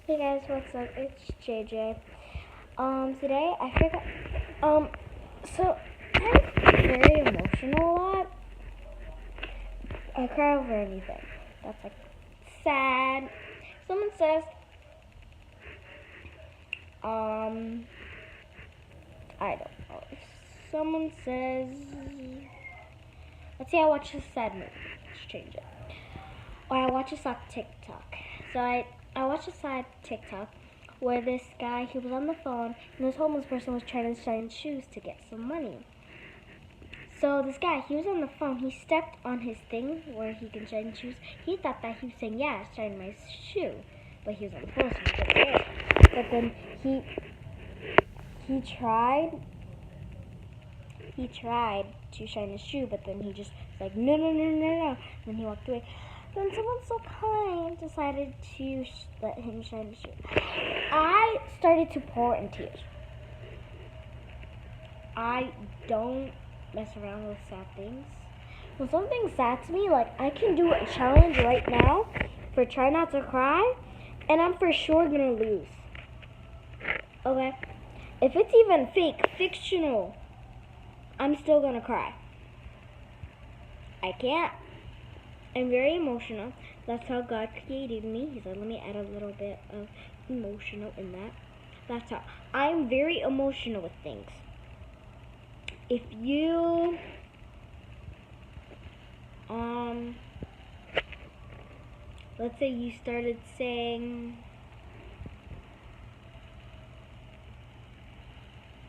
Hey guys, what's up? It's JJ. Today I forgot. So I'm very emotional a lot. I cry over anything. That's like sad. Someone says, I don't know. If someone says, let's say I watch a sad movie. Let's change it. Or I watch a sad TikTok. So I watched a sad TikTok where this guy, he was on the phone and this homeless person was trying to shine shoes to get some money. So this guy, he was on the phone, he stepped on his thing where he can shine shoes. He thought that he was saying, yeah, shine my shoe. But he was on the phone, so he couldn't say it. But then he tried to shine his shoe, but then he just was like, no. And then he walked away. Then someone so kind decided to let him shine his shoe. I started to pour in tears. I don't mess around with sad things. When something's sad to me, like I can do a challenge right now for try not to cry, and I'm for sure gonna lose. Okay? If it's even fake, fictional, I'm still gonna cry. I can't. I'm very emotional. That's how God created me. He said, let me add a little bit of emotional in that. That's how. I'm very emotional with things. If you, let's say you started saying,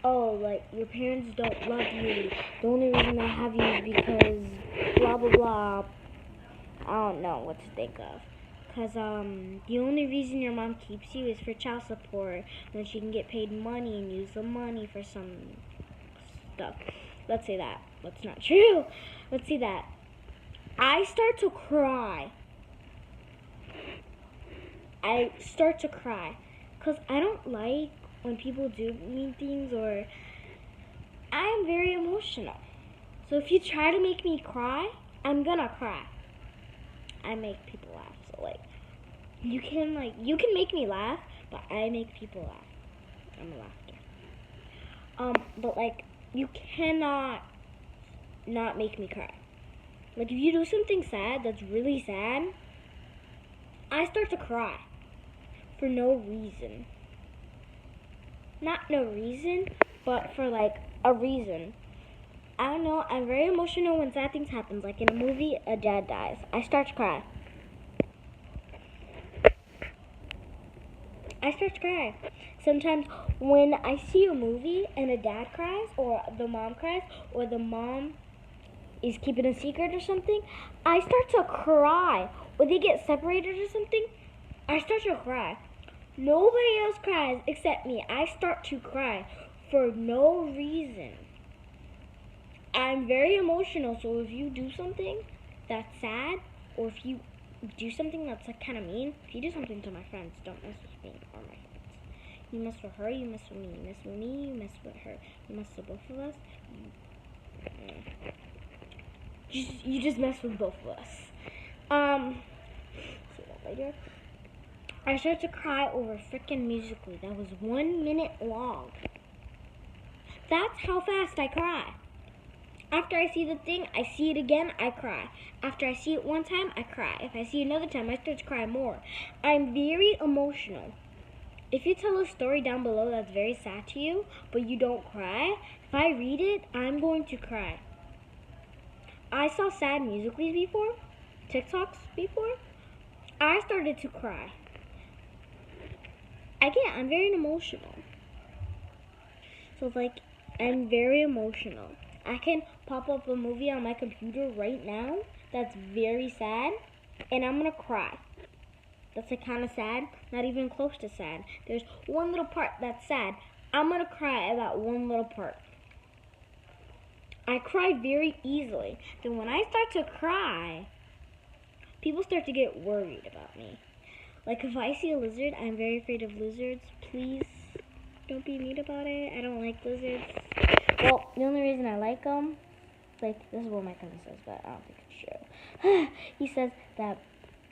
oh, like, your parents don't love you. The only reason I have you is because blah, blah, blah. I don't know what to think of. Because the only reason your mom keeps you is for child support. And then she can get paid money and use the money for some stuff. Let's say that. That's not true. Let's see that. I start to cry. Because I don't like when people do mean things, or I am very emotional. So if you try to make me cry, I'm gonna cry. I make people laugh. So like you can make me laugh, but I make people laugh. I'm a laughter. But like you cannot not make me cry. Like if you do something sad that's really sad, I start to cry for no reason. Not no reason, but for like a reason. I don't know, I'm very emotional when sad things happen. Like in a movie, a dad dies. I start to cry. Sometimes when I see a movie and a dad cries, or the mom cries, or the mom is keeping a secret or something, I start to cry. Or they get separated or something, I start to cry. Nobody else cries except me. I start to cry for no reason. I'm very emotional, so if you do something that's sad, or if you do something that's like kind of mean, if you do something to my friends, don't mess with me or my friends. You mess with her, you mess with me. You mess with me, you mess with her. You mess with both of us. You just mess with both of us. See that later. I started to cry over freaking Musical.ly. That was 1 minute long. That's how fast I cry. After I see the thing, I see it again, I cry. After I see it one time, I cry. If I see it another time, I start to cry more. I'm very emotional. If you tell a story down below that's very sad to you, but you don't cry, if I read it, I'm going to cry. I saw sad Musical.lys before, TikToks before. I started to cry. I'm very emotional. So like, I'm very emotional. I can pop up a movie on my computer right now that's very sad, and I'm gonna cry. That's like kind of sad, not even close to sad. There's one little part that's sad. I'm gonna cry about one little part. I cry very easily. Then when I start to cry, people start to get worried about me. Like if I see a lizard, I'm very afraid of lizards. Please don't be mean about it. I don't like lizards. Well, the only reason I like them, like this is what my cousin says, but I don't think it's true. He says that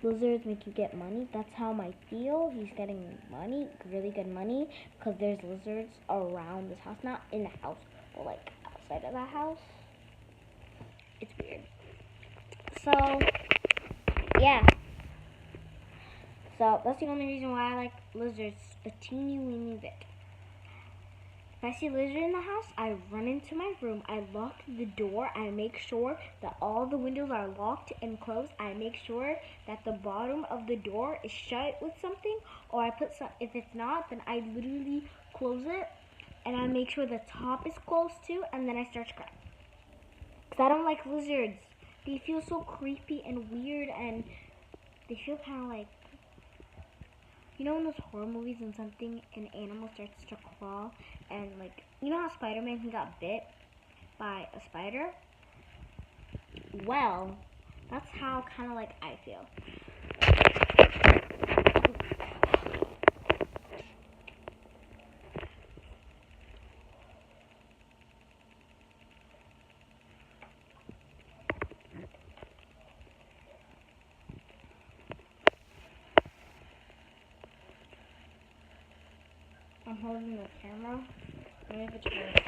lizards make you get money. That's how I feel. He's getting money, really good money, because there's lizards around this house. Not in the house, but like outside of the house. It's weird. So, yeah. So, that's the only reason why I like lizards a teeny weeny bit. If I see a lizard in the house, I run into my room, I lock the door, I make sure that all the windows are locked and closed. I make sure that the bottom of the door is shut with something, or I put some, if it's not, then I literally close it, and I make sure the top is closed too, and then I start scratching. Because I don't like lizards. They feel so creepy and weird, and they feel kind of like, you know, in those horror movies when an animal starts to crawl, and like, you know how Spider-Man, he got bit by a spider? Well, that's how kind of like I feel. I'm holding the camera. Let me put it.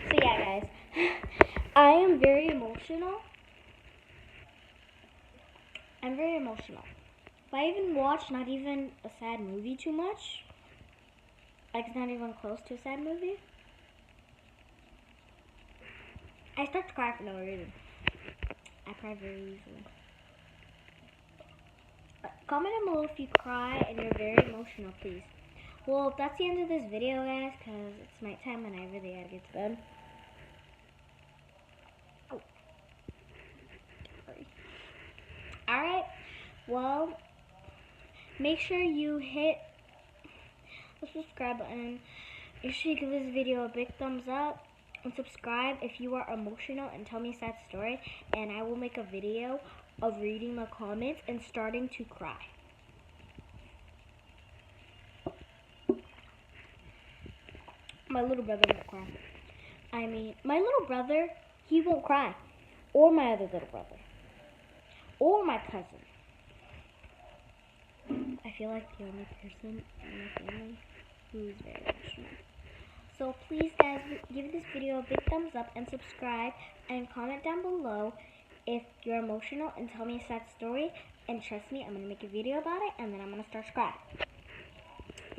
So yeah, guys, I am very emotional. I'm very emotional. If I even watch not even a sad movie too much, like it's not even close to a sad movie, I start to cry for no reason. I cry very easily. Comment down below if you cry and you're very emotional, please. Well, that's the end of this video, guys, because it's nighttime and I really gotta get to bed. Oh. Sorry. Alright, well, make sure you hit the subscribe button. Make sure you give this video a big thumbs up. And subscribe if you are emotional and tell me a sad story. And I will make a video of reading the comments and starting to cry. My little brother won't cry. I mean, my little brother, he won't cry. Or my other little brother. Or my cousin. I feel like the only person in my family who is very emotional. So please, guys, give this video a big thumbs up and subscribe. And comment down below if you're emotional and tell me a sad story. And trust me, I'm going to make a video about it. And then I'm going to start crying.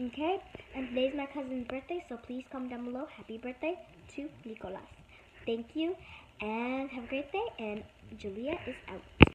Okay, and today's my cousin's birthday, so please comment down below. Happy birthday to Nicolas. Thank you, and have a great day, and Julia is out.